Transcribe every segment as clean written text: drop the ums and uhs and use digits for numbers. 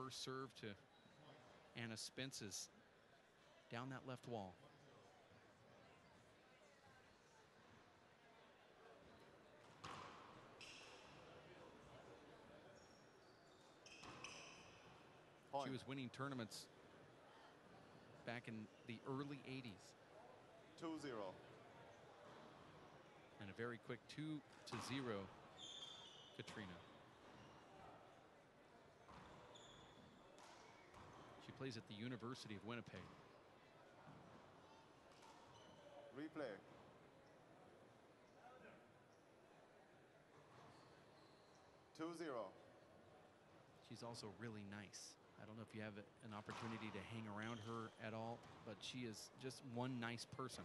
her serve to Anna Spence's down that left wall. She was winning tournaments back in the early 80s. 2-0. And a very quick 2-0, Katrina. She plays at the University of Winnipeg. Replay. She's also really nice. I don't know if you have an opportunity to hang around her at all, but she is just one nice person.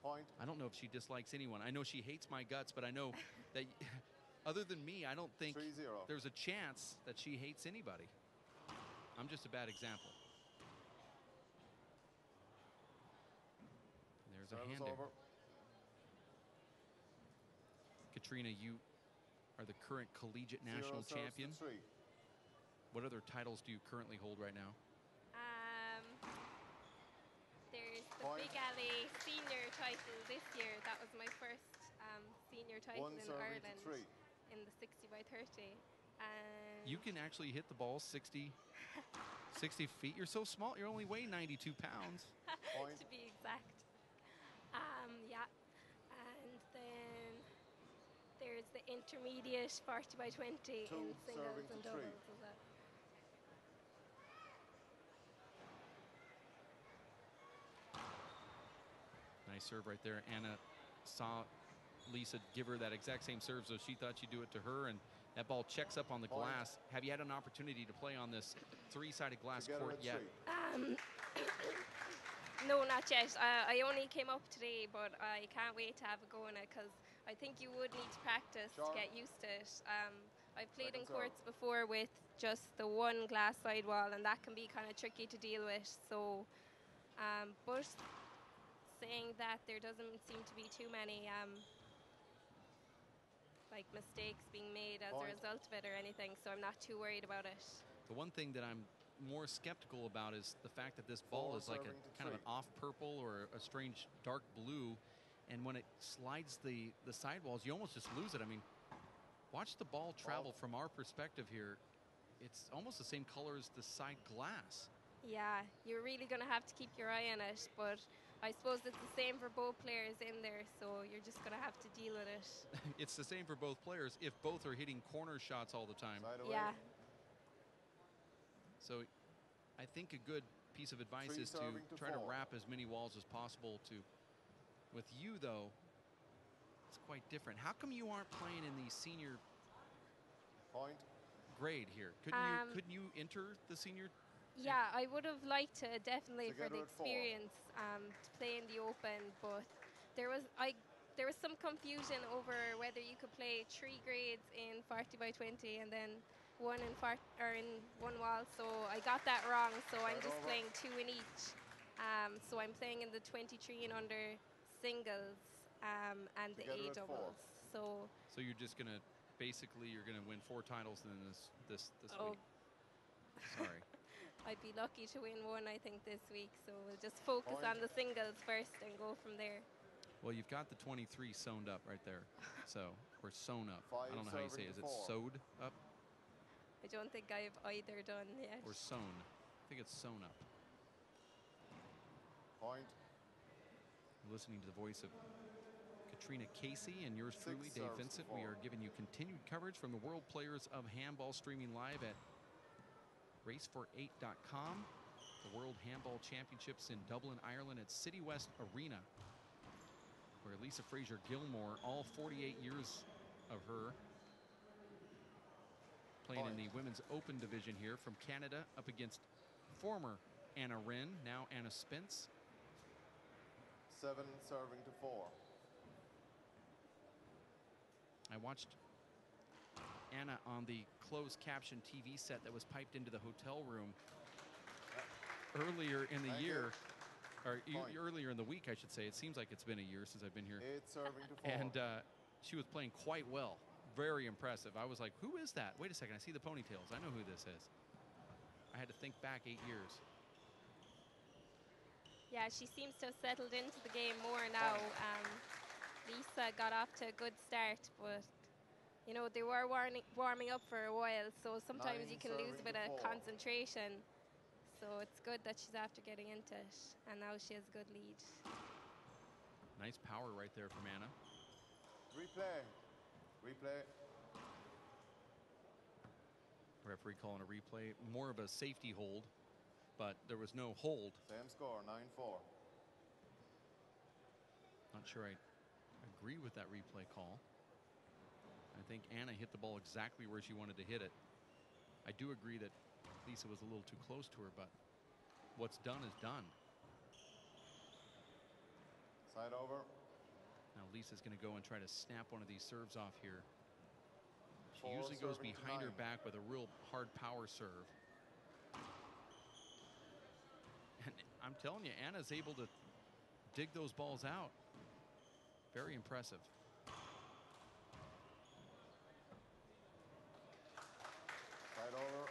Point. I don't know if she dislikes anyone. I know she hates my guts, but I know that other than me, I don't think 3-0. there's a chance that she hates anybody. I'm just a bad example. And there's a hand there. Katrina, you are the current collegiate national champion. What other titles do you currently hold right now? There's the Big Alley senior title this year. That was my first senior title in Ireland in the 60 by 30. And you can actually hit the ball 60 feet. You're so small. You only weigh 92 pounds. To be exact. Yeah. And then there's the intermediate 40 by 20 in singles and doubles as well. Nice serve right there. Anna saw Lisa give her that exact same serve, so she thought she'd do it to her, and that ball checks up on the glass. Have you had an opportunity to play on this three-sided glass court yet? No, not yet. I only came up today, but I can't wait to have a go in it because I think you would need to practice to get used to it. I've played in courts before with just the one glass sidewall, and that can be kind of tricky to deal with. So, but saying that, there doesn't seem to be too many like mistakes being made as a result of it or anything, so I'm not too worried about it. The one thing that I'm more skeptical about is the fact that this ball is like a kind of an off purple or a strange dark blue, and when it slides the sidewalls, you almost just lose it. I mean, watch the ball travel from our perspective here. It's almost the same color as the side glass. Yeah, you're really going to have to keep your eye on it, but I suppose it's the same for both players in there, so you're just going to have to deal with it. It's the same for both players if both are hitting corner shots all the time. Yeah. So I think a good piece of advice is to try to wrap as many walls as possible. With you, though, it's quite different. How come you aren't playing in the senior grade here? Couldn't you enter the senior? Yeah, I would have liked to, definitely, for the experience to play in the Open, but there was some confusion over whether you could play 3 grades in 40 by 20 and then one in one wall. So I got that wrong. So I'm just playing 2 in each. So I'm playing in the 23 and under singles and the A doubles. So you're just gonna you're gonna win 4 titles in this week. Sorry. I'd be lucky to win 1, I think, this week. So we'll just focus on the singles first and go from there. Well, you've got the 23 sewn up right there. So, or sewn up. I don't know how you say it. Is it sewed up? I don't think I've either done yet. Or sewn. I think it's sewn up. You're listening to the voice of Katrina Casey and yours truly, Dave Vincent. We are giving you continued coverage from the World Players of Handball, streaming live at racefor8.com. The World Handball Championships in Dublin, Ireland at City West Arena, where Lisa Fraser-Gilmore, all 48 years of her, playing in the women's open division here from Canada, up against former Anna Wren, now Anna Spence. 7-4. I watched Anna on the closed caption TV set that was piped into the hotel room earlier in the year, or earlier in the week, I should say. It seems like it's been a year since I've been here. 8-4. And she was playing quite well. very impressive. I was like, who is that? Wait a second, I see the ponytails. I know who this is. I had to think back 8 years. Yeah, she seems to have settled into the game more now. Lisa got off to a good start, but you know, they were warming up for a while, so sometimes you can lose a bit of concentration. So it's good that she's after getting into it, and now she has a good lead. Nice power right there from Anna. Replay. Replay. Referee calling a replay. More of a safety hold, but there was no hold. Same score, 9-4. Not sure I agree with that replay call. I think Anna hit the ball exactly where she wanted to hit it. I do agree that Lisa was a little too close to her, but what's done is done. Side over. Now Lisa's going to go and try to snap one of these serves off here. She 4 usually goes serving to behind her 9. back with a real hard power serve. And I'm telling you, Anna's able to dig those balls out. Very impressive. Side over.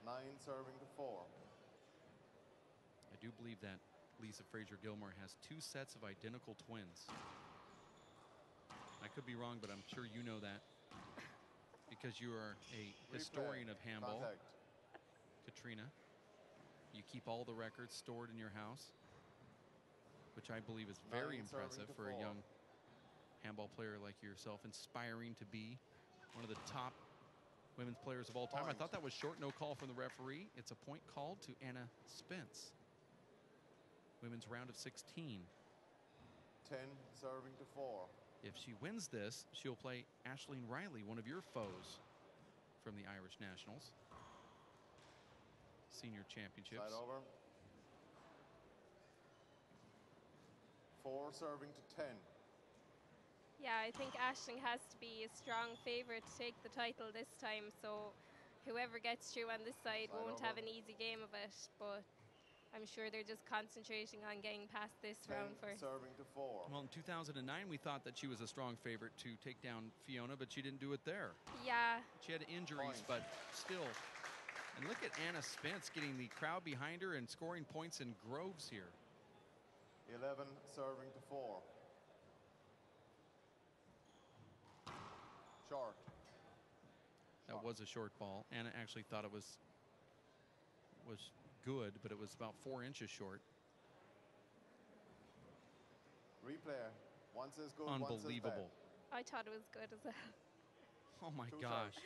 Nine serving to 4. I do believe that Lisa Fraser-Gilmore has 2 sets of identical twins. I could be wrong, but I'm sure you know that because you are a historian of handball. Contact. Katrina, you keep all the records stored in your house, which I believe is very impressive for a young handball player like yourself, inspiring to be one of the top women's players of all time. I thought that was short, no call from the referee. It's a point called to Anna Spence. Women's round of 16. 10 serving to 4. If she wins this, she'll play Aisling Riley, one of your foes from the Irish Nationals. Senior championships. Side over. 4 serving to 10. Yeah, I think Aisling has to be a strong favourite to take the title this time, so whoever gets through on this side won't have an easy game of it, but I'm sure they're just concentrating on getting past this round first. Serving to 4. Well, in 2009, we thought that she was a strong favorite to take down Fiona, but she didn't do it there. Yeah. She had injuries, but still. And look at Anna Spence getting the crowd behind her and scoring points in groves here. 11 serving to 4. Short. That was a short ball. Anna actually thought it was good, but it was about 4 inches short. Replay. One says good, Unbelievable. I thought it was good as well. Oh my gosh.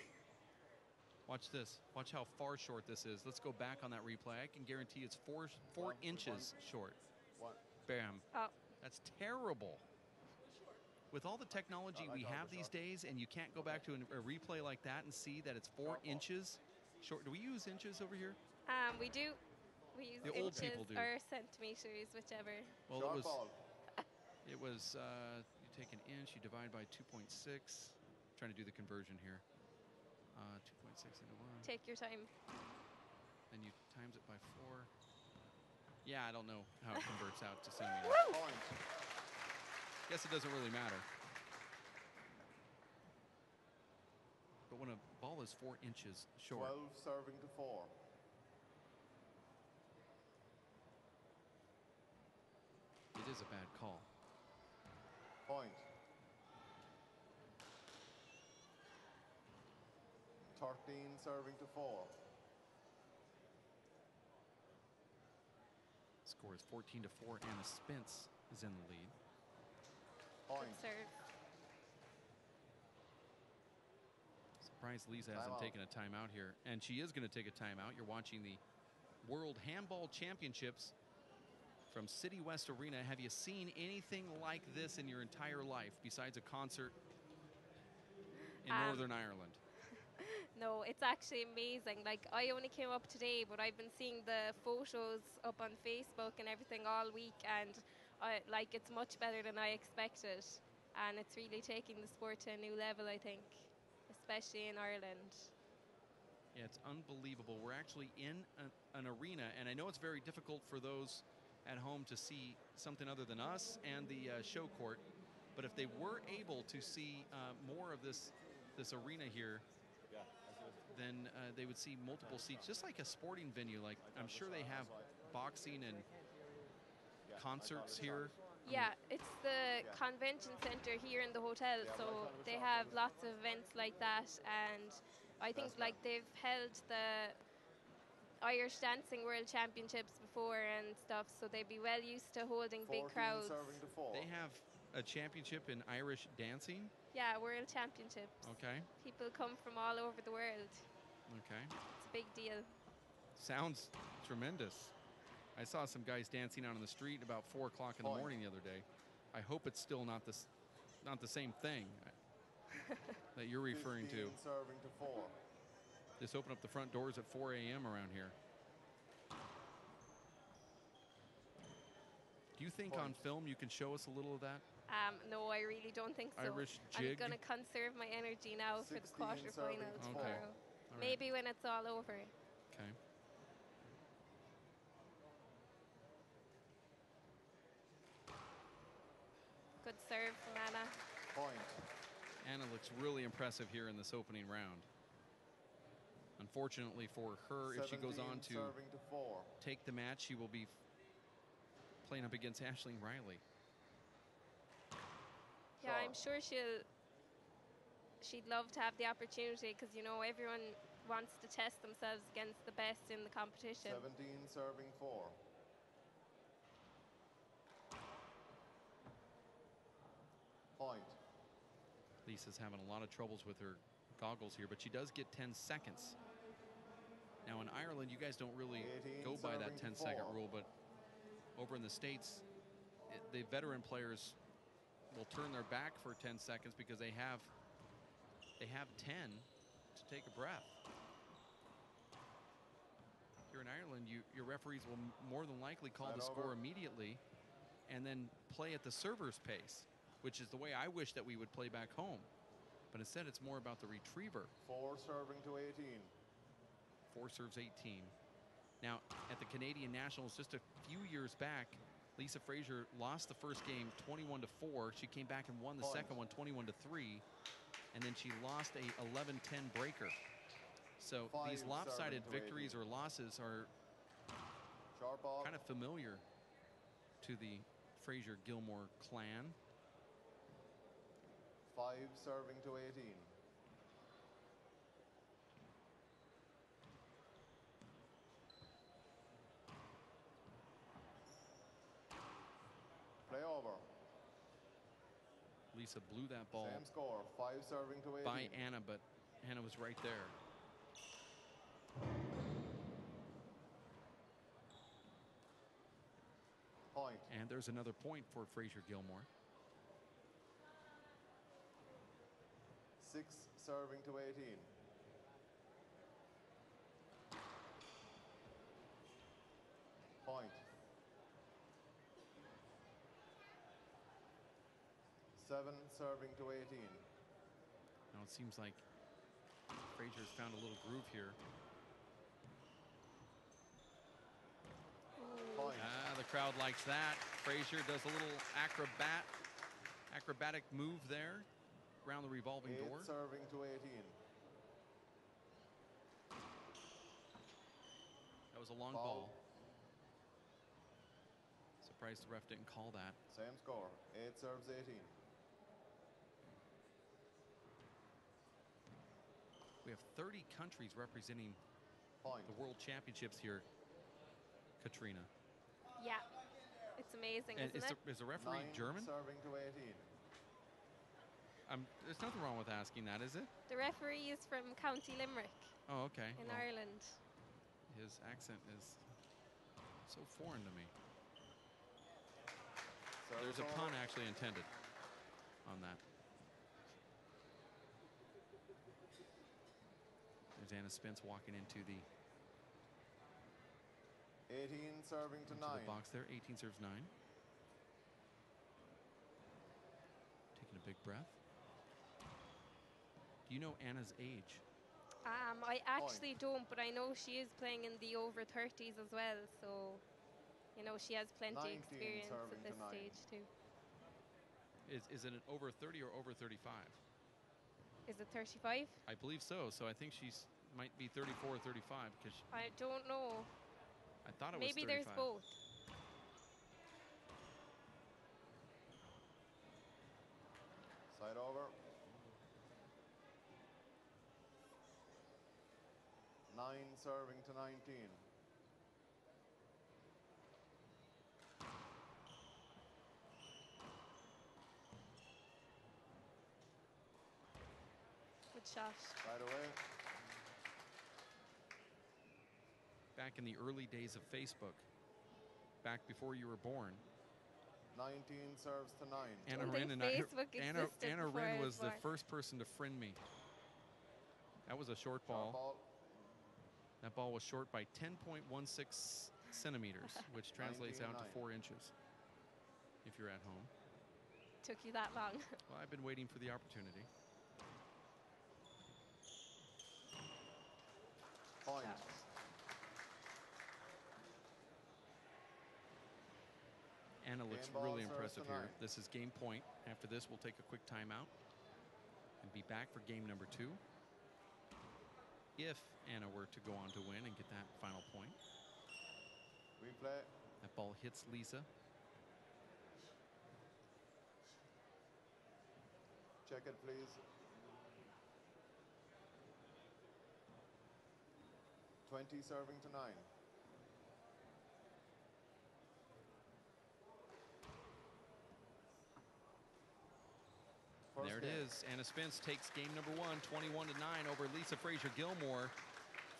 Watch this. Watch how far short this is. Let's go back on that replay. I can guarantee it's 4 inches short. Bam. Oh. That's terrible. With all the technology we have these days, and you can't go back to a replay like that and see that it's 4 inches short. Do we use inches over here? We do. We use the old people do. Or centimeters, whichever. Well, it was you take an inch, you divide by 2.6. Trying to do the conversion here. 2.6 into 1. Take your time. Then you times it by 4. Yeah, I don't know how it converts out to centimeters. Guess it doesn't really matter. But when a ball is 4 inches short. 12 serving to 4. It is a bad call. Point. 13 serving to 4. Score is 14 to 4. Anna Spence is in the lead. Point. Good serve. Surprised Lisa hasn't taken a timeout here. And she is going to take a timeout. You're watching the World Handball Championships from City West Arena. Have you seen anything like this in your entire life besides a concert in Northern Ireland? No, it's actually amazing. Like, I only came up today, but I've been seeing the photos up on Facebook and everything all week, and it's much better than I expected. And it's really taking the sport to a new level, I think, especially in Ireland. Yeah, it's unbelievable. We're actually in an arena, and I know it's very difficult for those at home to see something other than us and the show court, but if they were able to see more of this arena here, then they would see multiple seats, just like a sporting venue. Like, I'm sure they have boxing and concerts here. Yeah, it's the convention center here in the hotel, so they have lots of events like that, and I think like they've held the Irish Dancing World Championships before and stuff, so they'd be well used to holding big crowds. They have a championship in Irish dancing? Yeah, World Championships. Okay. People come from all over the world. Okay. It's a big deal. Sounds tremendous. I saw some guys dancing out on the street about 4 o'clock in the morning the other day. I hope it's still not the same thing that you're referring to. Serving to 4. Just open up the front doors at 4 a.m. around here. Do you think on film you can show us a little of that? No, I really don't think so. Irish jig? I'm going to conserve my energy now for the quarterfinal tomorrow. Right. Maybe when it's all over. Okay. Good serve from Anna. Point. Anna looks really impressive here in this opening round. Unfortunately for her, if she goes on to take the match, she will be playing up against Aisling Riley. Yeah, I'm sure she'd love to have the opportunity, because, you know, everyone wants to test themselves against the best in the competition. 17 serving 4. Point. Lisa's having a lot of troubles with her goggles here, but she does get 10 seconds. Now in Ireland, you guys don't really go by that 10-second rule, but over in the States, the veteran players will turn their back for 10 seconds because they have 10 to take a breath. Here in Ireland, your referees will more than likely call the score immediately and then play at the server's pace, which is the way I wish that we would play back home. But instead, it's more about the retriever. 4 serving to 18. 4 serves 18. Now, at the Canadian Nationals just a few years back, Lisa Frazier lost the first game 21-4. She came back and won the second one 21-3. And then she lost a 11-10 breaker. So these lopsided victories or losses are kind of familiar to the Frazier-Gilmore clan. 5 serving to 18. Play over. Lisa blew that ball. Same score, 5 serving to 18. By Anna, but Anna was right there. Point. And there's another point for Frazier-Gilmore. 6 serving to 18. Point. 7 serving to 18. Now it seems like Frazier's found a little groove here. Point. The crowd likes that. Frazier does a little acrobatic move there around the revolving 8 door. serving to 18. That was a long ball. Surprised the ref didn't call that. Same score, 8 serves 18. We have 30 countries representing Point. the World Championships here, Katrina. Yeah, it's amazing, And isn't it? is the referee 9 German? serving to 18. There's nothing wrong with asking that, is it? The referee is from County Limerick Oh, okay. in Well, Ireland. his accent is so foreign to me. There's a pun actually intended on that. There's Anna Spence walking into the 18 serving to 9. the box there. 18 serves 9. Taking a big breath. Do you know Anna's age? I actually don't, but I know she is playing in the over 30s as well, so you know she has plenty 19 experience at serving this to 9. stage too. Is it an over 30 or over 35? Is it 35? I believe so. So I think she's might be 34 or 35 because I don't know. I thought it Maybe was 35. there's both. Side over. 9 serving to 19. Good shot. Right away. Back in the early days of Facebook, back before you were born, 19 serves to 9. Anna don't think Wren and I. Facebook Anna existed before I Wren was was the born. first person to friend me. That was a short Short ball. ball. That ball was short by 10.16 centimeters, which translates out to 19-9. 4 inches. If you're at home. Took you that long. Well, I've been waiting for the opportunity. Point. Anna looks Game ball really serves impressive to here. 9. This is game point. After this, we'll take a quick timeout and be back for game number 2. If Anna were to go on to win and get that final point. Replay. That ball hits Lisa. Check it, please. 20 serving to 9. And there it game. is. Anna Spence takes game number 1, 21-9 over Lisa Frazier-Gilmore.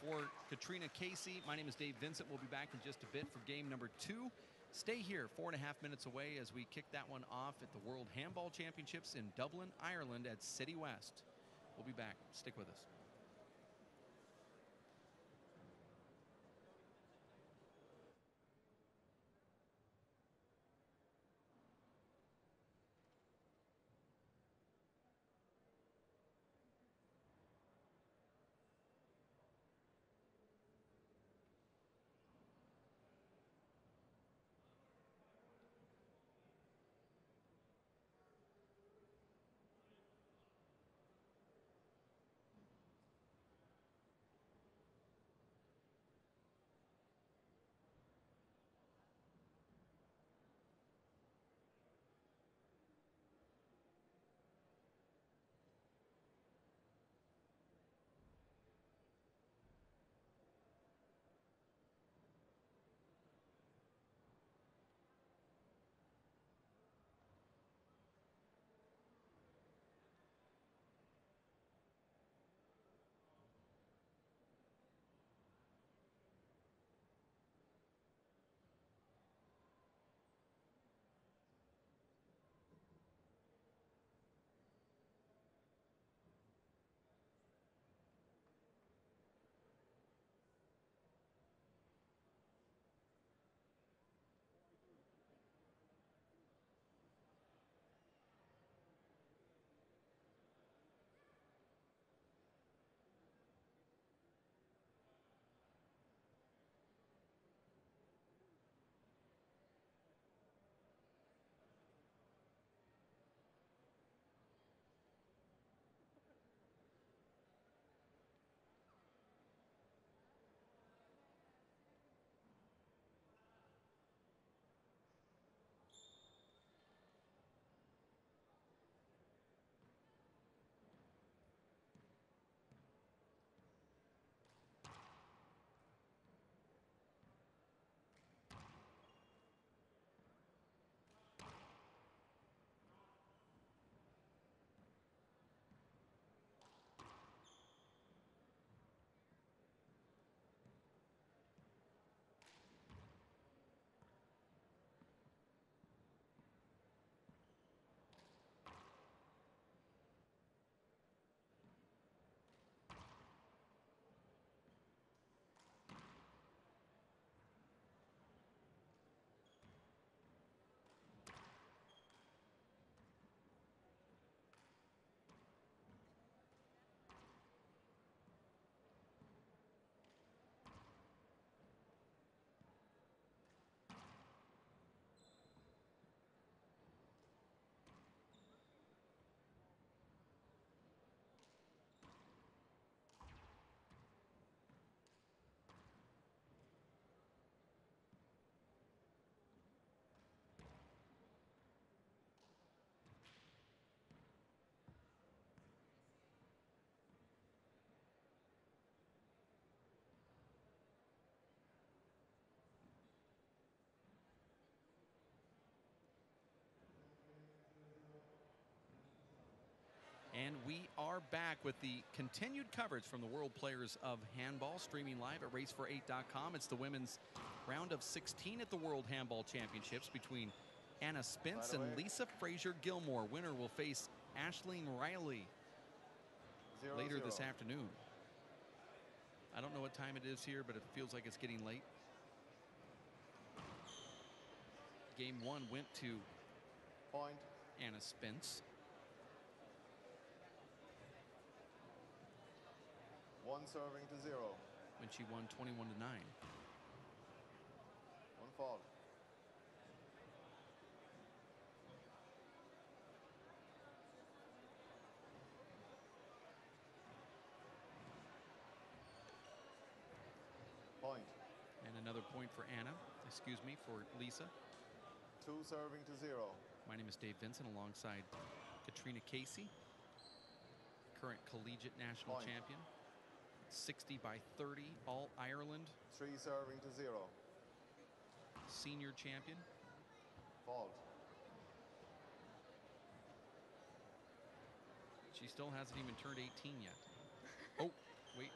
For Katrina Casey, my name is Dave Vincent. We'll be back in just a bit for game number 2. Stay here 4.5 minutes away as we kick that one off at the World Handball Championships in Dublin, Ireland at City West. We'll be back. Stick with us. And we are back with the continued coverage from the World Players of Handball, streaming live at racefor8.com. It's the women's round of 16 at the World Handball Championships between Anna Spence and Lisa Fraser-Gilmore. Winner will face Aisling Riley later this afternoon. I don't know what time it is here, but it feels like it's getting late. Game 1 went to point Anna Spence. 1 serving to 0. When she won 21-9. 1 fault. Point. And another point for Anna. Excuse me, for Lisa. 2 serving to 0. My name is Dave Vincent alongside Katrina Casey, current collegiate national champion. 60 by 30, all Ireland. 3 serving to 0. Senior champion. Fault. She still hasn't even turned 18 yet. Oh, wait.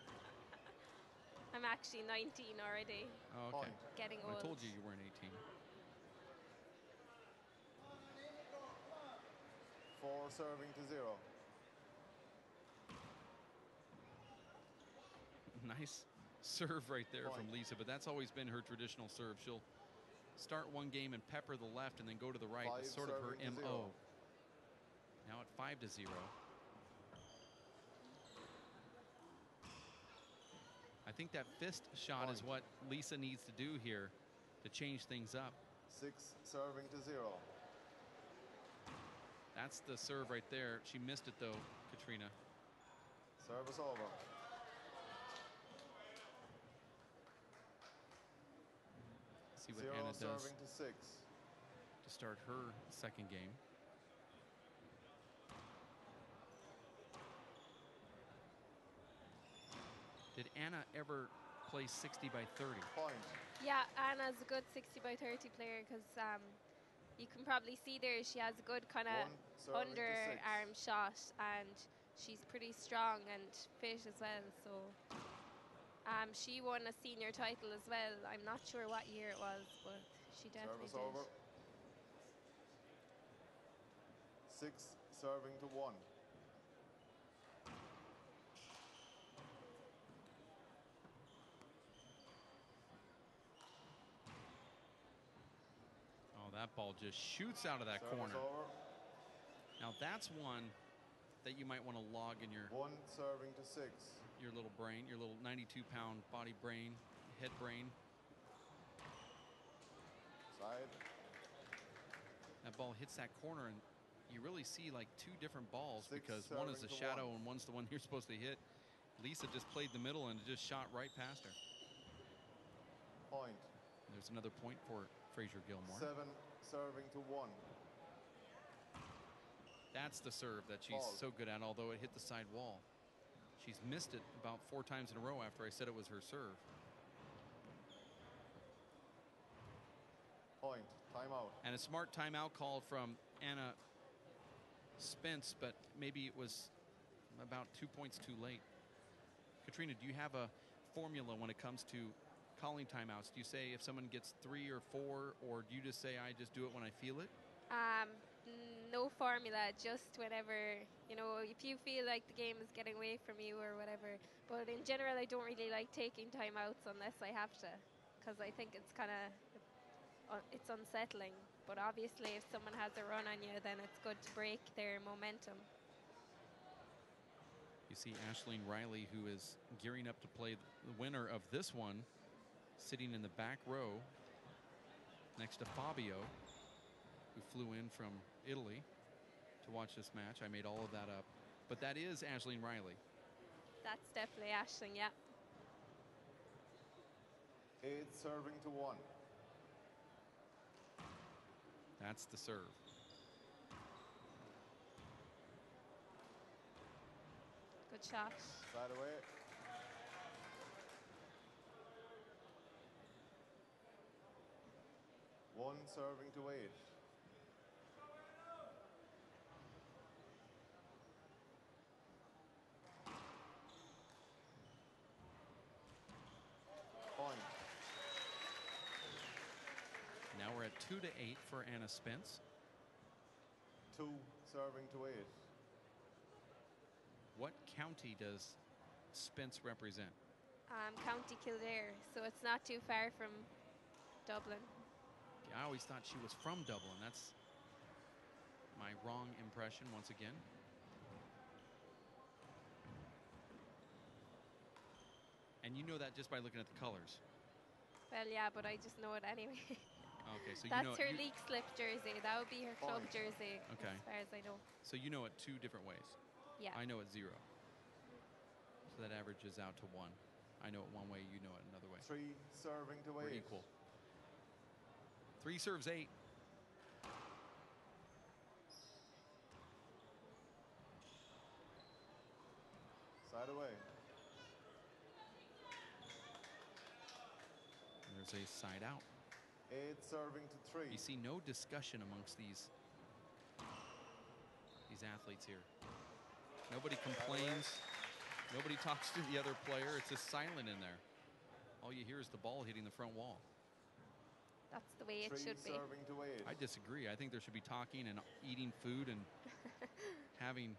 I'm actually 19 already. Oh, okay. Getting old. I told you you weren't 18. 4 serving to 0. Nice serve right there from Lisa, but that's always been her traditional serve. She'll start one game and pepper the left and then go to the right. It's sort of her MO. Now at 5-0. I think that fist shot is what Lisa needs to do here to change things up. 6 serving to 0. That's the serve right there. She missed it though, Katrina. Service over. See what Anna does serving to 6. to start her second game. Did Anna ever play 60 by 30? Point. Yeah, Anna's a good 60 by 30 player because you can probably see there she has a good kind of underarm shot and she's pretty strong and fit as well. So she won a senior title as well. I'm not sure what year it was, but she definitely Service over. 6 serving to 1. That ball just shoots out of that corner. Over. Now that's one that you might want to log in your 1 serving to 6. Your little brain, your little 92-pound body brain, head brain. Side. That ball hits that corner, and you really see like 2 different balls 6 because one is a shadow 1. and one's the one you're supposed to hit. Lisa just played the middle and it just shot right past her. Point. There's another point for Fraser-Gilmore. 7 serving to 1. That's the serve that she's so good at, although it hit the side wall. She's missed it about 4 times in a row after I said it was her serve. Point. Timeout. And a smart timeout call from Anna Spence, but maybe it was about 2 points too late. Katrina, do you have a formula when it comes to calling timeouts? Do you say if someone gets 3 or 4, or do you just say I just do it when I feel it? No formula, just whenever, you know, if you feel like the game is getting away from you or whatever. But in general, I don't really like taking timeouts unless I have to, because I think it's kind of, it's unsettling. But obviously, if someone has a run on you, then it's good to break their momentum. You see Aisling Riley, who is gearing up to play the winner of this one, sitting in the back row next to Fabio, who flew in from Italy to watch this match. I made all of that up. But that is Aisling Riley. That's definitely Aisling, yeah. 8 serving to 1. That's the serve. Good shot. Side away. One serving to 8. We're at 2-8 for Anna Spence. 2 serving to 8. What county does Spence represent? County Kildare, so it's not too far from Dublin. I always thought she was from Dublin. That's my wrong impression once again. And you know that just by looking at the colors. Well, yeah, but I just know it anyway. Okay, so That's you know her league slip jersey. That would be her club jersey, okay, as far as I know. So you know it 2 different ways. Yeah. I know it 0. So that averages out to 1. I know it one way, you know it another way. 3 serving to 8. We're equal. 3 serves 8. Side away. There's a side out. 8 serving to 3. You see no discussion amongst these athletes here. Nobody complains. Nobody talks to the other player. It's just silent in there. All you hear is the ball hitting the front wall. That's the way it should be. 3 serving to 8. I disagree. I think there should be talking and eating food and having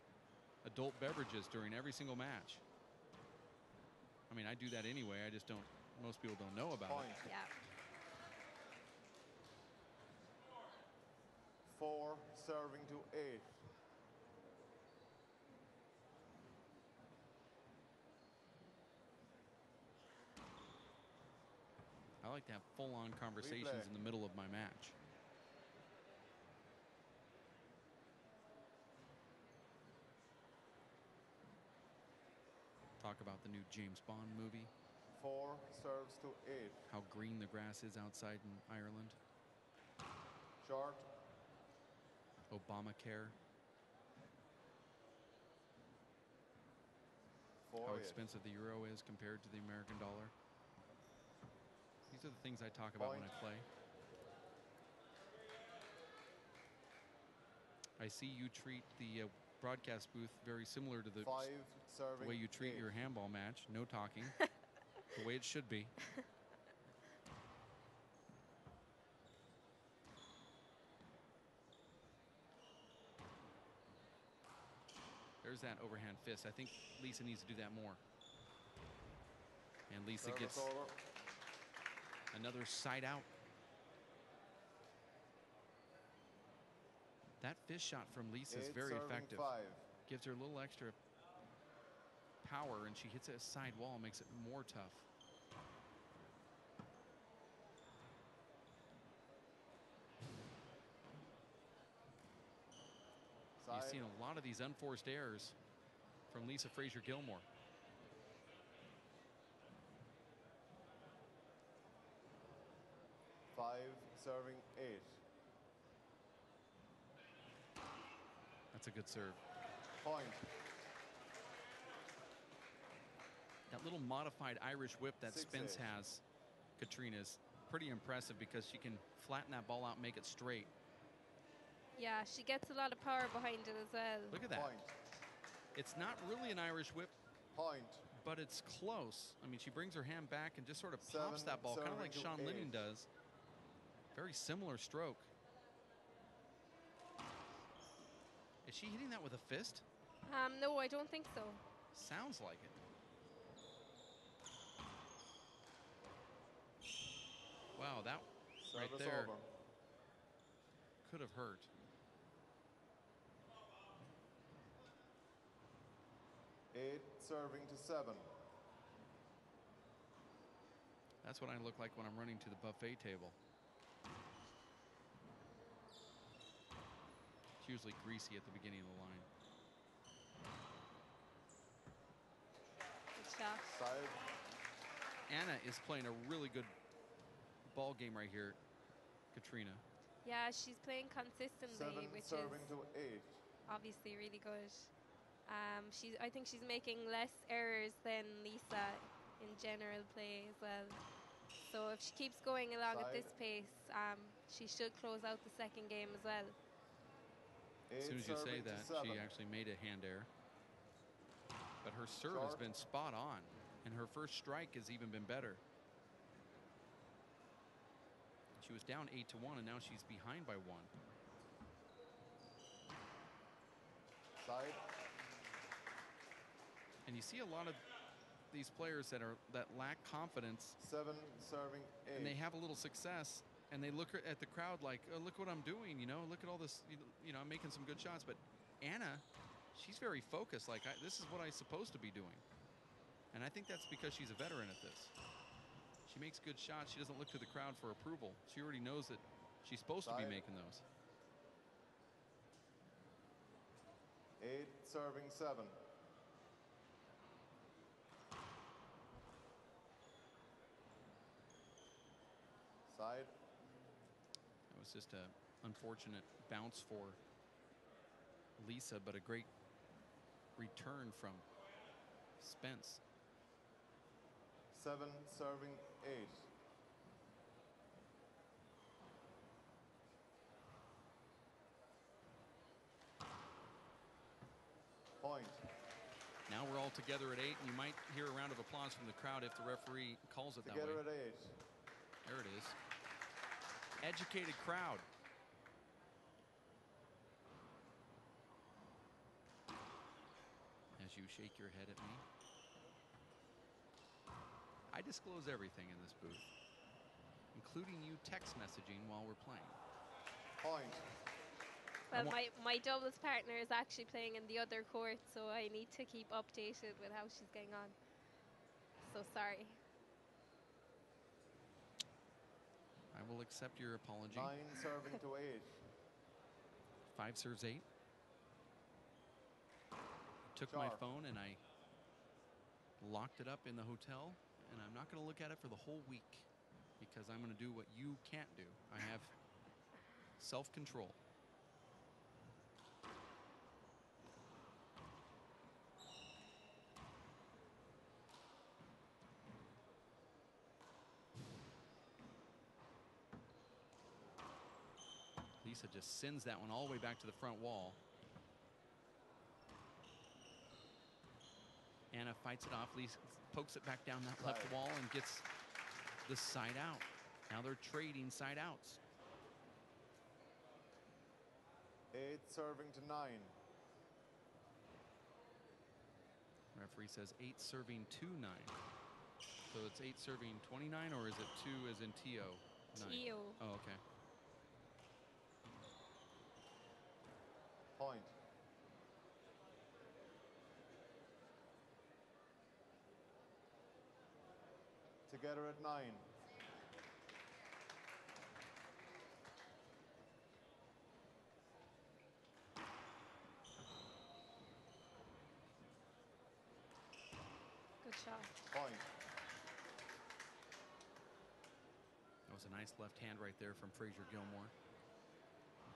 adult beverages during every single match. I mean, I do that anyway. I just don't, most people don't know about it. Yeah. 4 serving to 8. I like to have full-on conversations in the middle of my match. Talk about the new James Bond movie. 4 serves to 8. How green the grass is outside in Ireland. Short. Obamacare. 4 How expensive the euro is compared to the American dollar. These are the things I talk about when I play. I see you treat the broadcast booth very similar to the 5 serving way you treat 8. your handball match. No talking. The way it should be. There's that overhand fist. I think Lisa needs to do that more. And Lisa gets another side out. That fist shot from Lisa is very effective. 5. Gives her a little extra power, and she hits a side wall, makes it more tough. You've seen a lot of these unforced errors from Lisa Fraser-Gilmore. Serving 8. That's a good serve. Point. That little modified Irish whip that 6-8. Spence has, Katrina's pretty impressive because she can flatten that ball out and make it straight. Yeah, she gets a lot of power behind it as well. Look at that. Point. It's not really an Irish whip, Point. but it's close. I mean, she brings her hand back and just sort of pops that ball, kind of like Sean Linning does. Very similar stroke. Is she hitting that with a fist? No, I don't think so. Sounds like it. Wow, that right there could have hurt. Serving to 7. That's what I look like when I'm running to the buffet table. It's usually greasy at the beginning of the line. Good shot. Side. Anna is playing a really good ball game right here, Katrina. Yeah, she's playing consistently, 7 which serving is to 8. obviously really good. I think she's making less errors than Lisa in general play as well. So if she keeps going along at this pace, she should close out the second game as well. As soon as you say that, she actually made a hand error. But her serve has been spot on, and her first strike has even been better. She was down 8-1, and now she's behind by 1. Side. And you see a lot of these players that lack confidence. 7 serving 8. And they have a little success, and they look at the crowd like, oh, look what I'm doing, you know, look at all this, you know, I'm making some good shots. But Anna, she's very focused, like, this is what I'm supposed to be doing. And I think that's because she's a veteran at this. She makes good shots. She doesn't look to the crowd for approval. She already knows that she's supposed to be making those. 8 serving 7. Side. It was just an unfortunate bounce for Lisa, but a great return from Spence. 7 serving 8. Point. Now we're all together at 8, and you might hear a round of applause from the crowd if the referee calls it that way. Together at 8. There it is. Educated crowd. As you shake your head at me. I disclose everything in this booth, including you text messaging while we're playing. Point. Well, my doubles partner is actually playing in the other court, so I need to keep updated with how she's getting on. So sorry. I will accept your apology. 9 serving to 8. 5 serves 8. Took my phone and I locked it up in the hotel, and I'm not going to look at it for the whole week because I'm going to do what you can't do. I have self-control. Lisa just sends that one all the way back to the front wall. Anna fights it off. Lisa pokes it back down that left wall and gets the side out. Now they're trading side outs. 8 serving to 9. Referee says 8 serving to 9. So it's 8 serving 29, or is it 2 as in T-O? T-O. Oh, okay. Point. Together at 9. Good shot. Point. That was a nice left hand right there from Fraser Gilmore.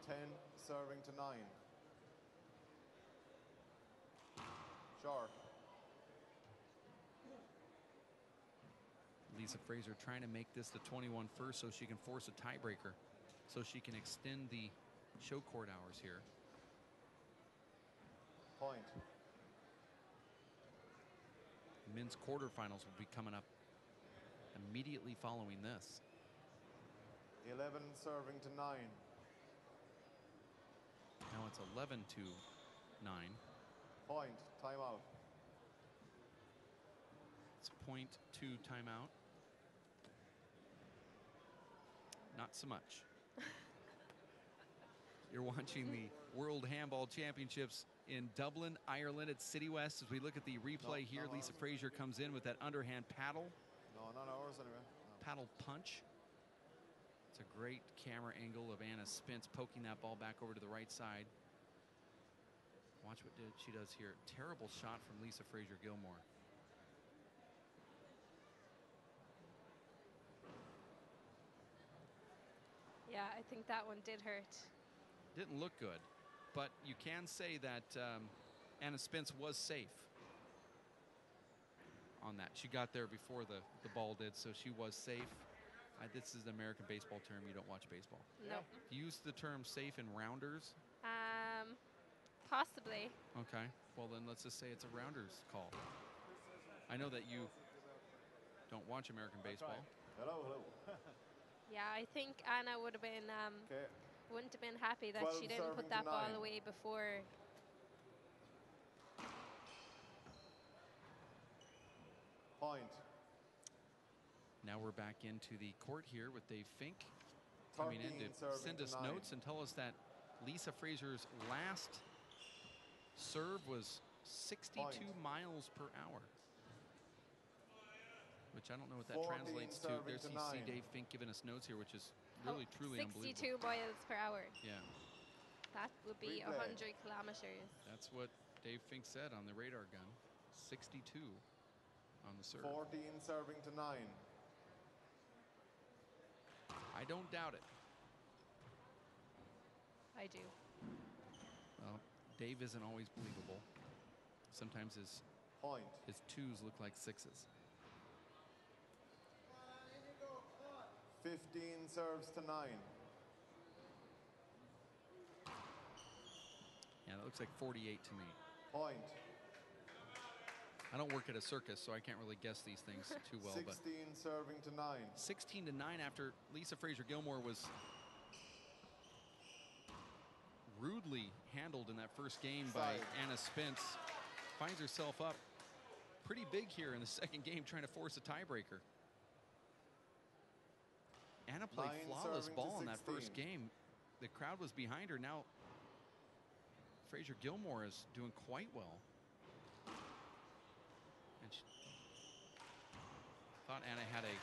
10 serving to 9. Sharp. Lisa Fraser trying to make this the 21 first so she can force a tiebreaker, so she can extend the show court hours here. Point. Men's quarterfinals will be coming up immediately following this. 11 serving to 9. Now it's 11-9. Point. Timeout. It's point to timeout. Not so much. You're watching the World Handball Championships in Dublin, Ireland at City West. As we look at the replay here, Lisa Fraser comes in with that underhand paddle. No, not ours anyway. No. Paddle punch. It's a great camera angle of Anna Spence poking that ball back over to the right side. Watch what she does here. Terrible shot from Lisa Fraser Gilmore. Yeah, I think that one did hurt. Didn't look good, but you can say that Anna Spence was safe on that. She got there before the ball did, so she was safe. This is the American baseball term. You don't watch baseball. No. Do you use the term safe in rounders? Possibly. Okay. Well, then let's just say it's a rounders call. I know that you don't watch American baseball. Hello, hello. Yeah, I think Anna would have been wouldn't have been happy that she didn't put that ball away before. Point. Now we're back into the court here with Dave Fink coming in to send us notes and tell us that Lisa Fraser's last serve was 62 miles per hour. Which I don't know what that translates to. There's you see Dave Fink giving us notes here, which is really, truly 62 unbelievable. 62 miles per hour. Yeah. That would be 100 kilometers. That's what Dave Fink said on the radar gun. 62 on the serve. 14 serving to 9. I don't doubt it. I do. Well, Dave isn't always believable. Sometimes his twos look like sixes. 15 serves to 9. Yeah, that looks like 48 to me. Point. I don't work at a circus, so I can't really guess these things too well. 16 but serving to 9. 16 to 9 after Lisa Fraser Gilmore was rudely handled in that first game by Anna Spence. Finds herself up pretty big here in the second game, trying to force a tiebreaker. Anna played flawless ball in that first game. The crowd was behind her. Now Fraser Gilmore is doing quite well. And she thought Anna had a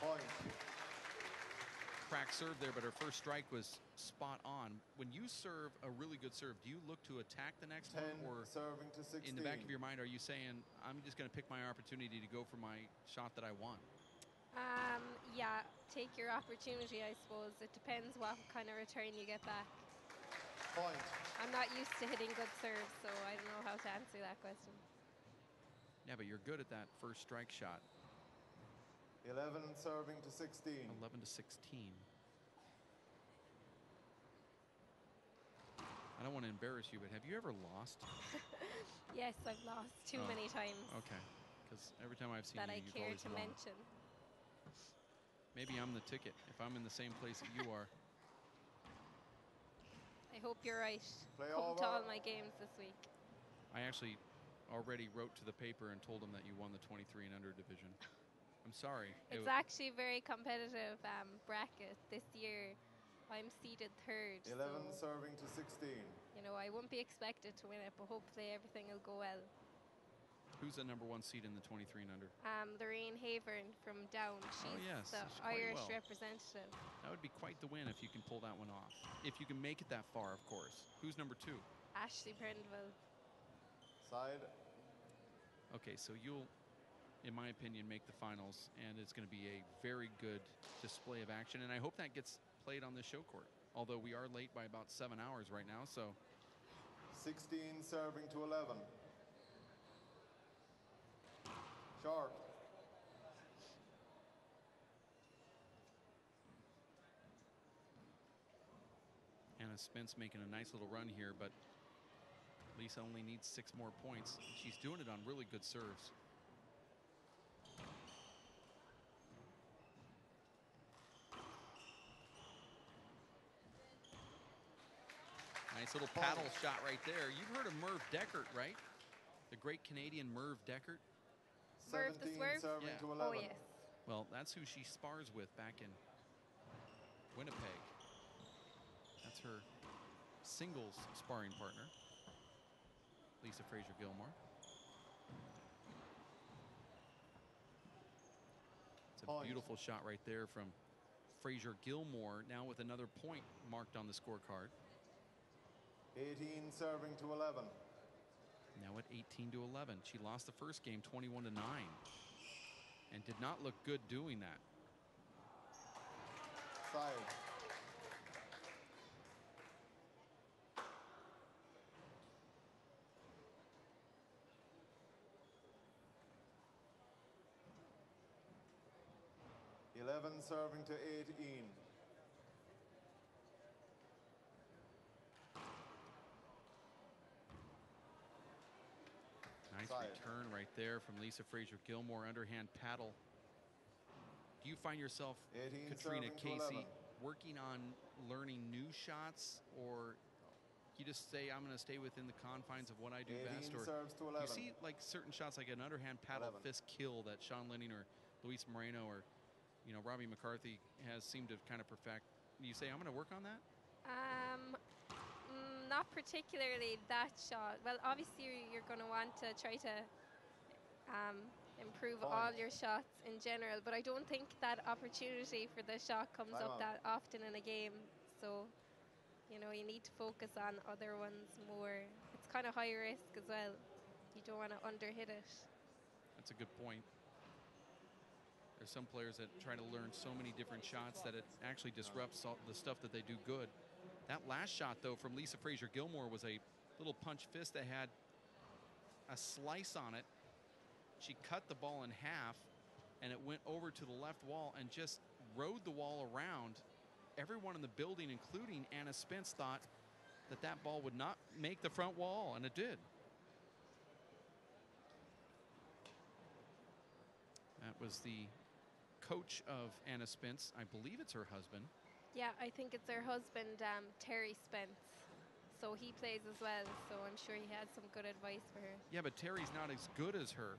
crack serve there, but her first strike was spot on. When you serve a really good serve, do you look to attack the next one, or serving to 16. In the back of your mind are you saying, I'm just going to pick my opportunity to go for my shot that I want? Yeah, take your opportunity, I suppose. It depends what kind of return you get back. Point. I'm not used to hitting good serves, so I don't know how to answer that question. Yeah, but you're good at that first strike shot. 11 serving to 16. 11 to 16. I don't want to embarrass you, but have you ever lost? Yes, I've lost too many times. Okay, because every time I've seen that you, I you've care always to won. mention. Maybe I'm the ticket if I'm in the same place that you are. I hope you're right. Play Come over. to all my games this week. I actually already wrote to the paper and told them that you won the 23 and under division. I'm sorry. It's actually a very competitive bracket this year. I'm seeded third. 11 serving to 16. You know, I won't be expected to win it, but hopefully everything will go well. Who's the number one seed in the 23 and under? Lorraine Havern from Down. She's the Irish representative. That would be quite the win if you can pull that one off. If you can make it that far, of course. Who's number 2? Ashley Prendeville. Side. Okay, so you'll, in my opinion, make the finals, and it's going to be a very good display of action, and I hope that gets played on the show court, although we are late by about 7 hours right now, so. 16 serving to 11. Short. Anna Spence making a nice little run here, but Lisa only needs 6 more points. She's doing it on really good serves. Nice little paddle shot right there. You've heard of Merv Deckert, right? The great Canadian Merv Deckert. Merv the Swerve? Serving to 11. Oh, yes. Well, that's who she spars with back in Winnipeg. That's her singles sparring partner, Lisa Fraser Gilmore. It's a beautiful shot right there from Fraser Gilmore, now with another point marked on the scorecard. 18 serving to 11. Now at 18 to 11. She lost the first game 21 to 9 and did not look good doing that. Side. Serving to 18. Nice return right there from Lisa Fraser Gilmore, underhand paddle. Do you find yourself, Katrina Casey, working on learning new shots, or you just say, I'm going to stay within the confines of what I do best? Or you see like certain shots, like an underhand paddle fist kill that Sean Lenning or Luis Moreno or, you know, Robbie McCarthy has seemed to kind of perfect. You say, I'm going to work on that? Not particularly that shot. Well, obviously you're going to want to try to improve all your shots in general, but I don't think that opportunity for the shot comes up that often in a game. So, you know, you need to focus on other ones more. It's kind of high risk as well. You don't want to underhit it. That's a good point. There's some players that try to learn so many different shots that it actually disrupts all the stuff that they do good. That last shot, though, from Lisa Frazier-Gilmore was a little punch fist that had a slice on it. She cut the ball in half, and it went over to the left wall and just rode the wall around. Everyone in the building, including Anna Spence, thought that that ball would not make the front wall, and it did. That was the coach of Anna Spence. I believe it's her husband. Yeah, I think it's her husband, Terry Spence. So he plays as well, so I'm sure he had some good advice for her. Yeah, but Terry's not as good as her,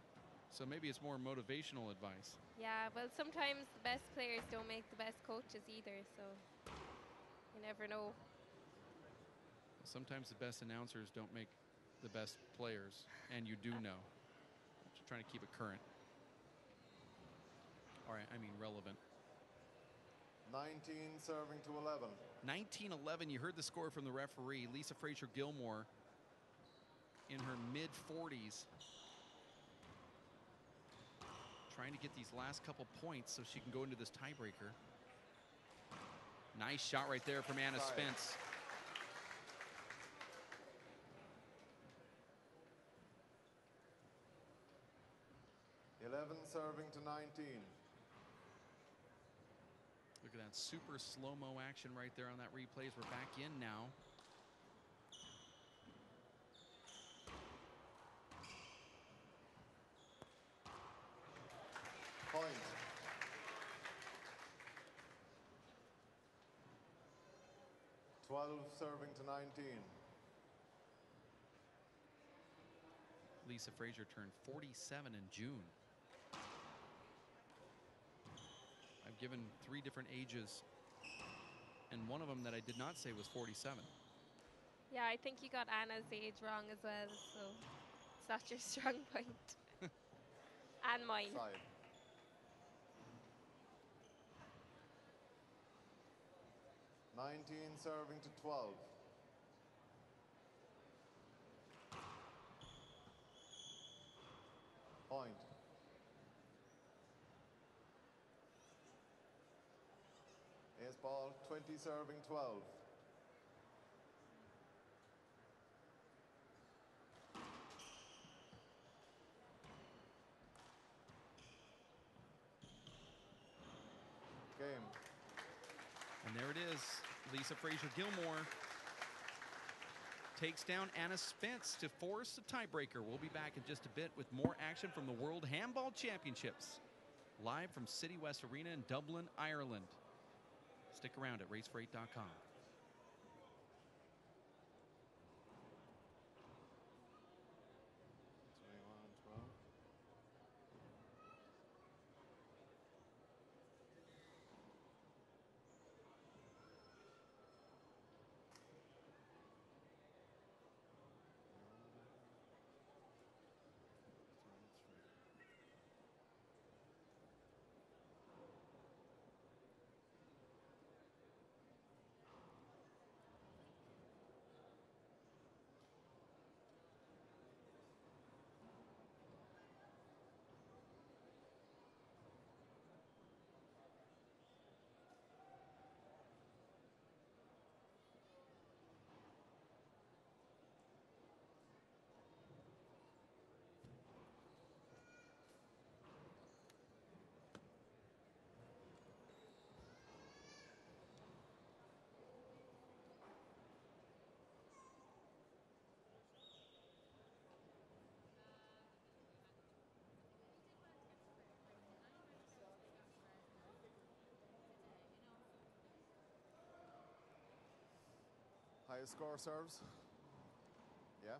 so maybe it's more motivational advice. Yeah, well, sometimes the best players don't make the best coaches either, so you never know. Sometimes the best announcers don't make the best players, and you do know. Just trying to keep it current. All right, I mean relevant. 19 serving to 11. 19-11, you heard the score from the referee. Lisa Frazier-Gilmore in her mid-40s. Trying to get these last couple points so she can go into this tiebreaker. Nice shot right there from Anna Spence. Serving to 19. Look at that super slow-mo action right there on that replays. We're back in now. Point. Serving to 19. Lisa Frazier turned 47 in June. I've given 3 different ages, and one of them that I did not say was 47. Yeah, I think you got Anna's age wrong as well, so it's not your strong point. And mine. 5. Serving to 12. Point. Ace ball, 20 serving 12. Game. And there it is. Lisa Frazier-Gilmore takes down Anna Spence to force a tiebreaker. We'll be back in just a bit with more action from the World Handball Championships. Live from City West Arena in Dublin, Ireland. Stick around at racefor8.com. Highest score serves. Yeah.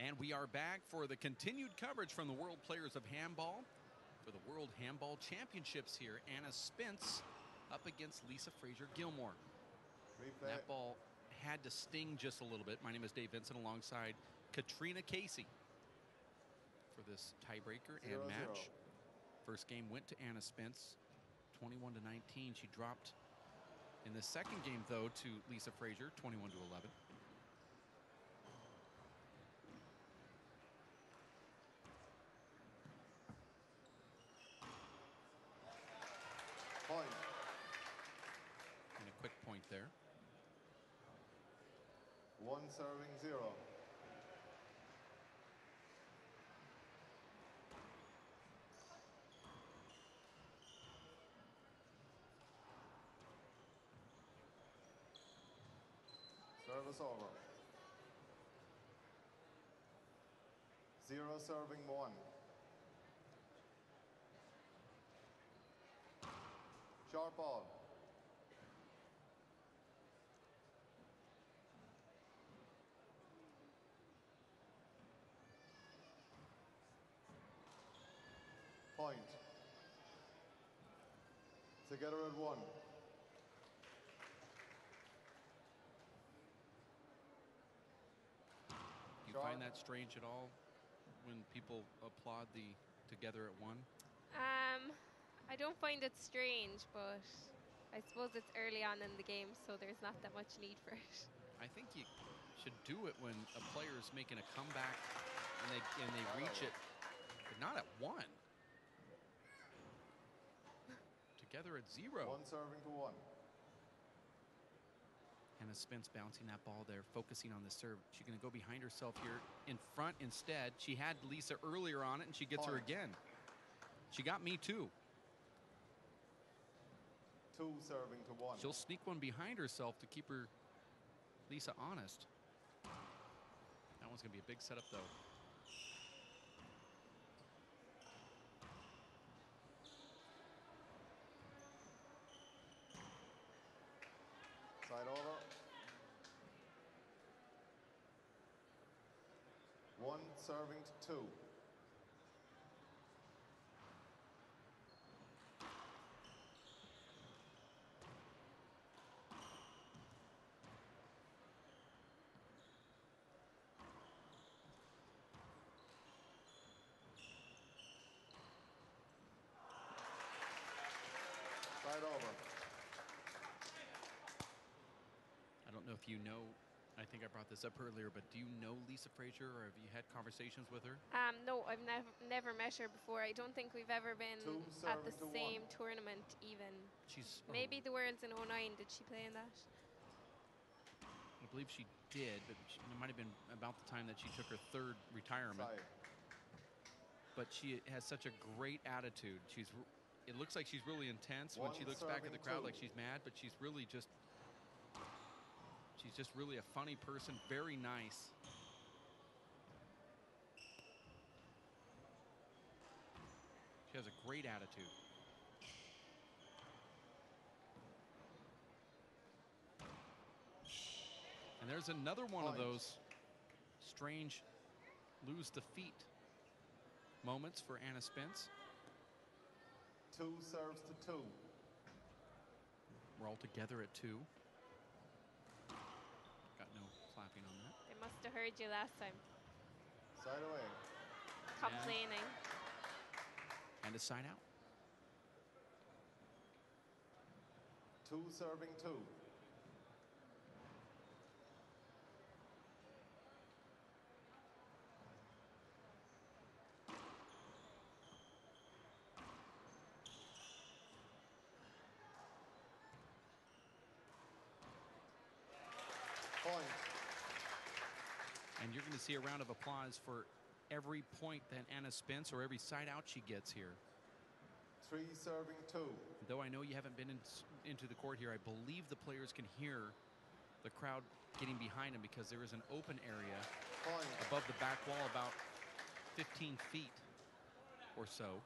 And we are back for the continued coverage from the World Players of Handball for the World Handball Championships here. Anna Spence up against Lisa Fraser-Gilmore. That ball had to sting just a little bit. My name is Dave Vincent alongside Katrina Casey for this tiebreaker and match. First game went to Anna Spence, 21-19. She dropped in the second game, though, to Lisa Fraser, 21-11. Point. And a quick point there. 1 serving 0. Service over. 0 serving 1. Short ball. Point. Together at 1. Do you find that strange at all when people applaud the together at 1? I don't find it strange, but I suppose it's early on in the game, so there's not that much need for it. I think you should do it when a player is making a comeback and they reach it, but not at 1. Together at 0. 1 serving to 1. Hannah Spence bouncing that ball there, focusing on the serve. She's going to go behind herself here in front instead. She had Lisa earlier on it, and she gets her again. She got me too. 2 serving to 1. She'll sneak one behind herself to keep her Lisa honest. That one's going to be a big setup, though. Side over. 1 serving to 2. Side over. I don't know if you know, I think I brought this up earlier, but do you know Lisa Frazier, or have you had conversations with her? No, I've never met her before. I don't think we've ever been at the same tournament even. She's maybe the Worlds in 09. Did she play in that? I believe she did, but it might have been about the time that she took her 3rd retirement. But she has such a great attitude. It looks like she's really intense when she looks back at the crowd like she's mad, but she's just really a funny person, very nice. She has a great attitude. And there's another one of those strange lose the feet moments for Anna Spence. 2 serves to 2. We're all together at 2. Got no clapping on that. They must have heard you last time. Side away. Complaining. And a side out. 2 serving 2. Point. And you're going to see a round of applause for every point that Anna Spence or every side out she gets here. 3 serving 2. Though I know you haven't been into the court here, I believe the players can hear the crowd getting behind them because there is an open area above the back wall about 15 feet or so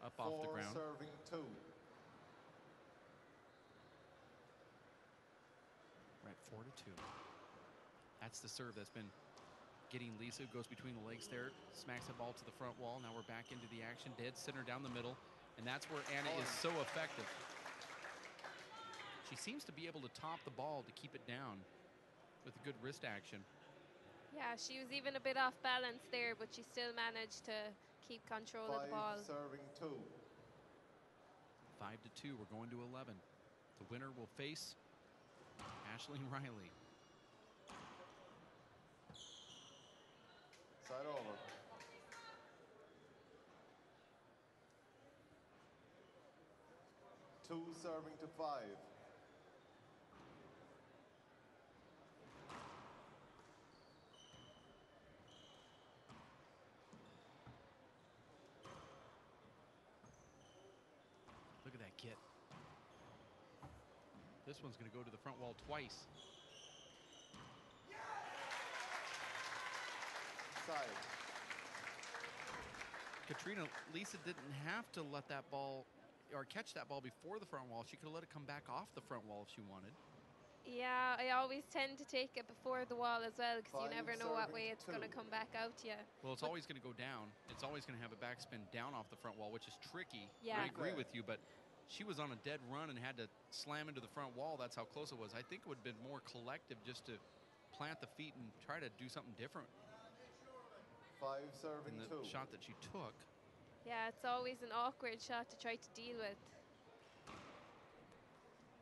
up off the ground. 4 serving 2. Right, 4-2. That's the serve that's been getting Lisa, who goes between the legs there, smacks the ball to the front wall. Now we're back into the action, dead center down the middle, and that's where Anna is so effective. She seems to be able to top the ball to keep it down with a good wrist action. Yeah, she was even a bit off balance there, but she still managed to keep control of the ball. 5 serving 2. 5-2, we're going to 11. The winner will face Ashleen Riley. Side over. 2 serving to 5. Look at that kit. This one's going to go to the front wall twice. Side. Katrina, Lisa didn't have to let that ball or catch that ball before the front wall. She could have let it come back off the front wall if she wanted. Yeah, I always tend to take it before the wall as well because you 5 never know what way serving it's 2. going to come back out to you. Well, it's always going to go down. It's always going to have a backspin down off the front wall, which is tricky. Yeah. I agree with you, but she was on a dead run and had to slam into the front wall. That's how close it was. I think it would have been more collective just to plant the feet and try to do something different 5 serving in the 2. shot that she took. Yeah, it's always an awkward shot to try to deal with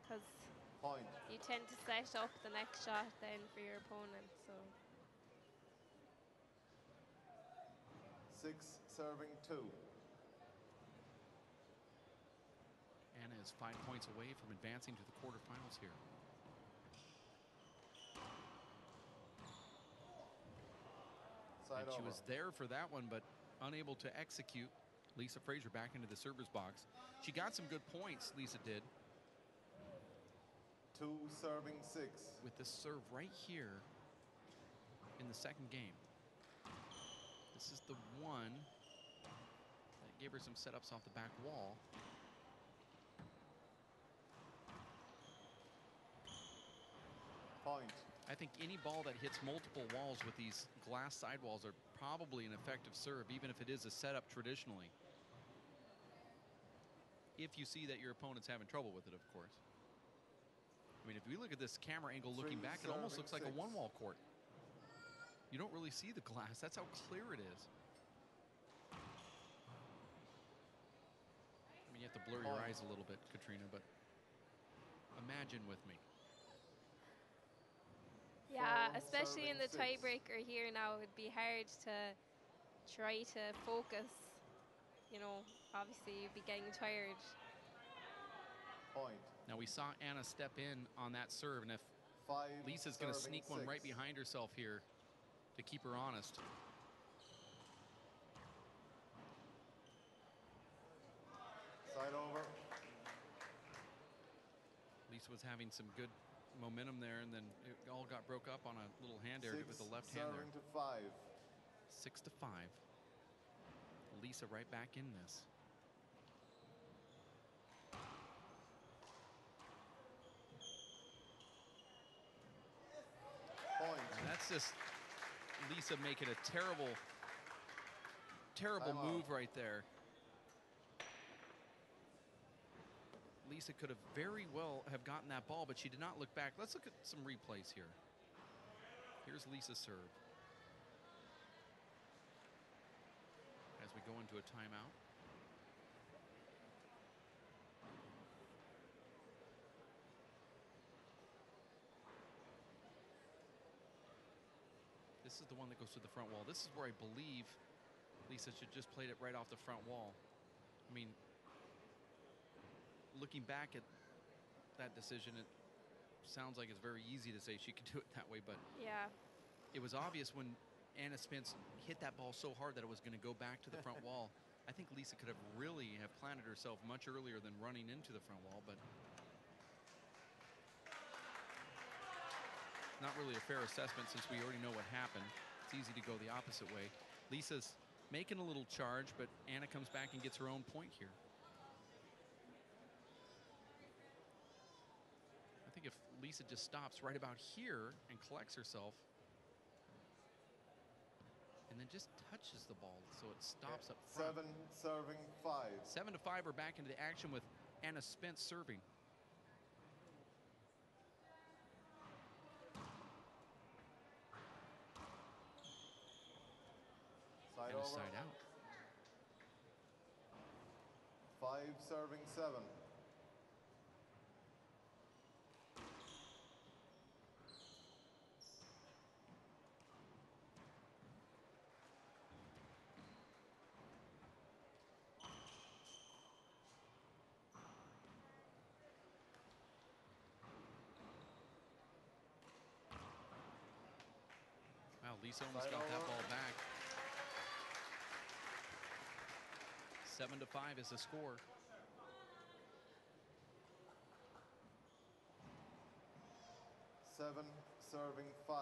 because Point. you tend to set up the next shot then for your opponent. So 6 serving 2. Anna is 5 points away from advancing to the quarterfinals here. Side And she over. was there for that one, but unable to execute. Lisa Fraser back into the server's box. She got some good points, Lisa did, 2 serving 6. with this serve right here in the second game. This is the one that gave her some setups off the back wall. Point. I think any ball that hits multiple walls with these glass sidewalls are probably an effective serve, even if it is a setup traditionally. If you see that your opponent's having trouble with it, of course. I mean, if we look at this camera angle looking 3 back, it almost serving looks like a 6. one-wall court. You don't really see the glass. That's how clear it is. I mean, you have to blur your eyes a little bit, Katrina, but imagine with me. yeah, 4 especially in the serving 6. tiebreaker here now, it'd be hard to try to focus. You know, obviously you'd be getting tired. Point. Now, we saw Anna step in on that serve, and if 5 Lisa's going to serving sneak one 6. right behind herself here to keep her honest. Side over. Lisa was having some good momentum there, and then it all got broke up on a little hand air 6 with the left hand there. serving to 5. 6 to 5. Lisa right back in this. Point. And that's just Lisa making a terrible Time out. move right there. Lisa could have very well have gotten that ball, but she did not look back. Let's look at some replays here. Here's Lisa's serve. As we go into a timeout. This is the one that goes to the front wall. This is where I believe Lisa should just played it right off the front wall. I mean, looking back at that decision, it sounds like it's very easy to say she could do it that way, but Yeah. it was obvious when Anna Spence hit that ball so hard that it was going to go back to the front wall. I think Lisa could have really have planted herself much earlier than running into the front wall, but not really a fair assessment since we already know what happened. It's easy to go the opposite way. Lisa's making a little charge, but Anna comes back and gets her own point here. I think if Lisa just stops right about here and collects herself and then just touches the ball so it stops up front. 7 serving 5. 7 to 5, we're back into the action with Anna Spence serving. Side And a over. side out. 5 serving 7. Lisa almost got that ball back. 7-5 is the score. Seven, serving 5.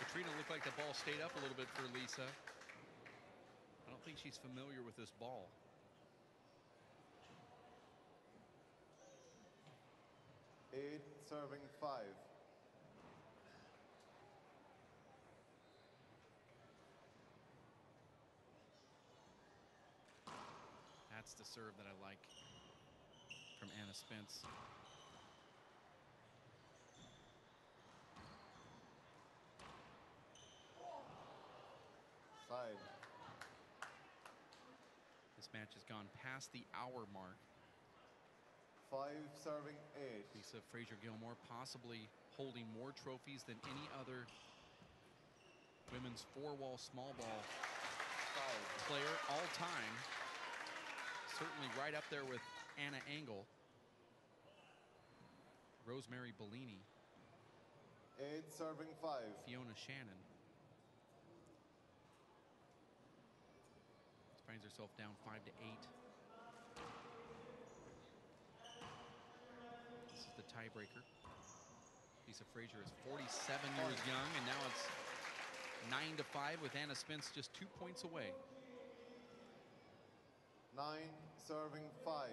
Katrina looked like the ball stayed up a little bit for Lisa. I don't think she's familiar with this ball. Eight, serving 5. That's the serve that I like from Anna Spence. Side. This match has gone past the hour mark. 5, serving 8. Lisa Frazier-Gilmore possibly holding more trophies than any other women's 4-wall small ball player all time. Certainly right up there with Anna Engel, Rosemary Bellini, 8, serving 5. Fiona Shannon. Finds herself down 5-8. This is the tiebreaker. Lisa Frazier is 47 years young, and now it's 9-5 with Anna Spence just 2 points away. 9, serving 5.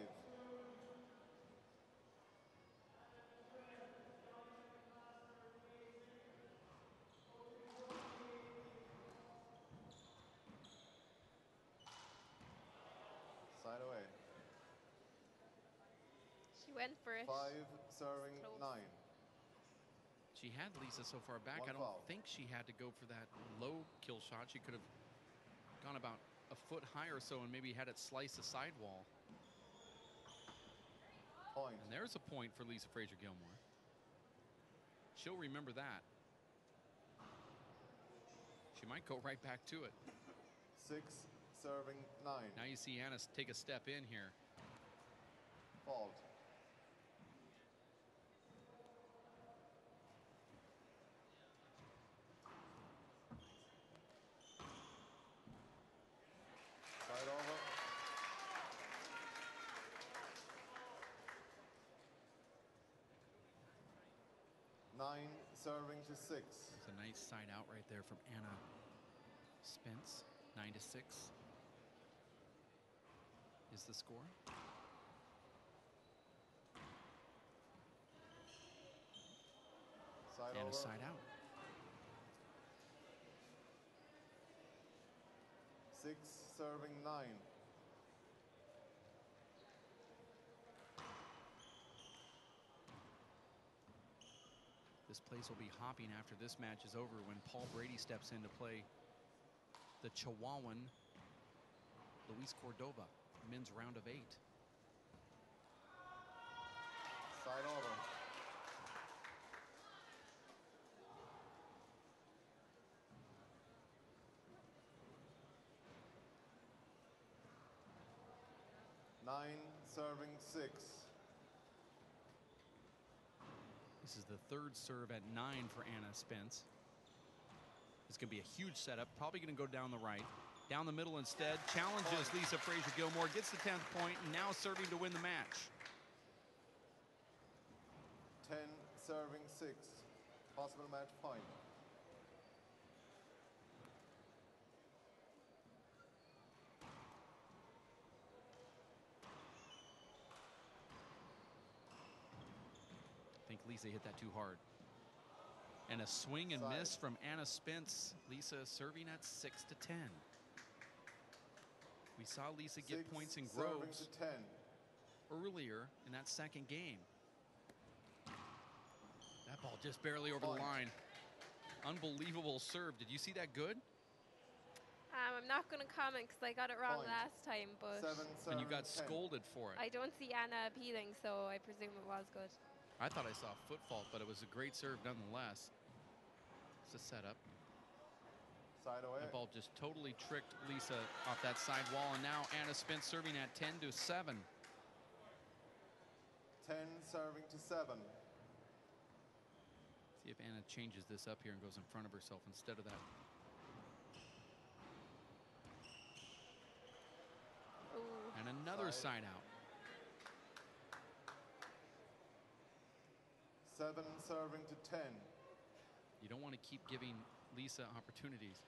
Side away. She went for it. 5, serving 9. She had Lisa so far back. I don't think she had to go for that low kill shot. She could have gone about a foot higher or so and maybe had it slice the sidewall. Point. And there's a point for Lisa Frazier-Gilmore. She'll remember that. She might go right back to it. 6, serving 9. Now you see Anna take a step in here. Fault. Side over. 9, serving to 6. It's a nice side out right there from Anna Spence. 9-6 is the score. Side And over. a side out. 6, serving 9. This place will be hopping after this match is over when Paul Brady steps in to play the Chihuahuan Luis Cordova, men's round of 8. Side over. Nine, serving 6. This is the third serve at 9 for Anna Spence. It's going to be a huge setup. Probably going to go down the right. Down the middle instead. Challenges Lisa Frazier-Gilmore. Gets the 10th point and now serving to win the match. 10, serving 6. Possible match point. I think Lisa hit that too hard. And a swing and miss from Anna Spence. Lisa serving at 6-10. We saw Lisa get points in Groves earlier in that second game. That ball just barely over the line. Unbelievable serve. Did you see that good? I'm not going to comment because I got it wrong last time, but and you got scolded for it. I don't see Anna appealing, so I presume it was good. I thought I saw a foot fault, but it was a great serve nonetheless. It's a setup. Side away. That ball just totally tricked Lisa off that side wall, and now Anna Spence serving at 10-7. 10 serving to 7. See if Anna changes this up here and goes in front of herself instead of that. Ooh. And another side out. 7 serving to 10. You don't want to keep giving Lisa opportunities.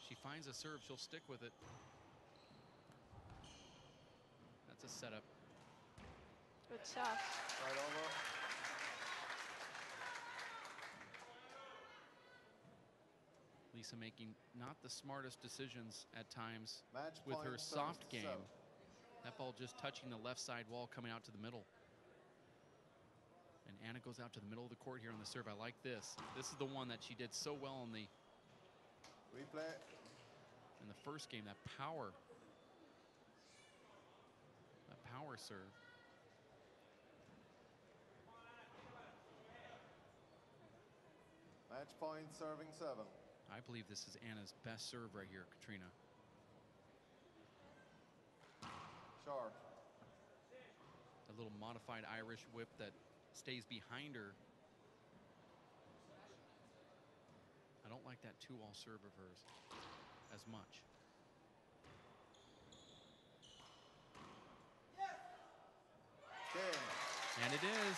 She finds a serve, she'll stick with it. That's a setup. Good shot. Right over. Lisa making not the smartest decisions at times Match with point, her soft 7-7. game. That ball just touching the left side wall, coming out to the middle. And Anna goes out to the middle of the court here on the serve. I like this. This is the one that she did so well in the Replay. in the first game. That power serve. Match point serving 7. I believe this is Anna's best serve right here, Katrina. Short. A little modified Irish whip that stays behind her. I don't like that 2-all serve of hers as much. Game. And it is.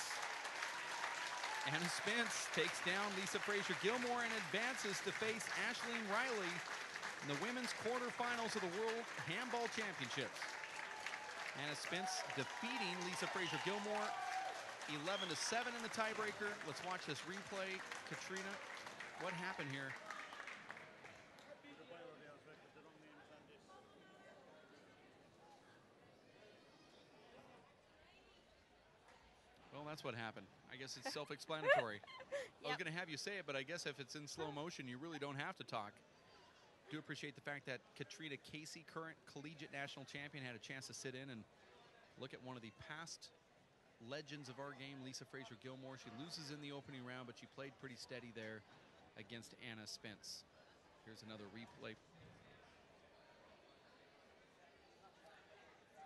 Anna Spence takes down Lisa Frazier-Gilmore and advances to face Aisling Riley in the women's quarterfinals of the World Handball Championships. Anna Spence defeating Lisa Frazier-Gilmore 11-7 in the tiebreaker. Let's watch this replay. Katrina, what happened here? Well, that's what happened. I guess it's self-explanatory. I was going to have you say it, but I guess if it's in slow motion, you really don't have to talk. Do appreciate the fact that Katrina Casey, current collegiate national champion, had a chance to sit in and look at one of the past legends of our game, Lisa Frazier-Gilmore. She loses in the opening round, but she played pretty steady there against Anna Spence. Here's another replay.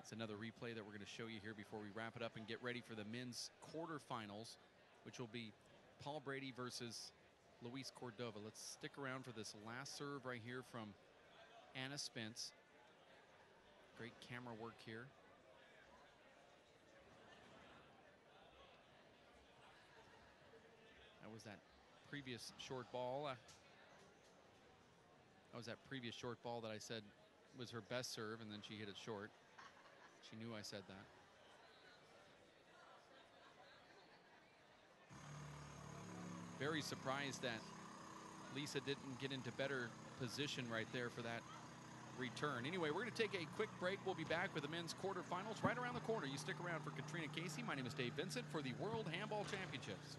It's another replay that we're going to show you here before we wrap it up and get ready for the men's quarterfinals, which will be Paul Brady versus Luis Cordova. Let's stick around for this last serve right here from Anna Spence. Great camera work here. That was that previous short ball. That was that previous short ball that I said was her best serve, and then she hit it short. She knew I said that. Very surprised that Lisa didn't get into better position right there for that return. Anyway, we're going to take a quick break. We'll be back with the men's quarterfinals right around the corner. You stick around for Katrina Casey. My name is Dave Vincent for the World Handball Championships.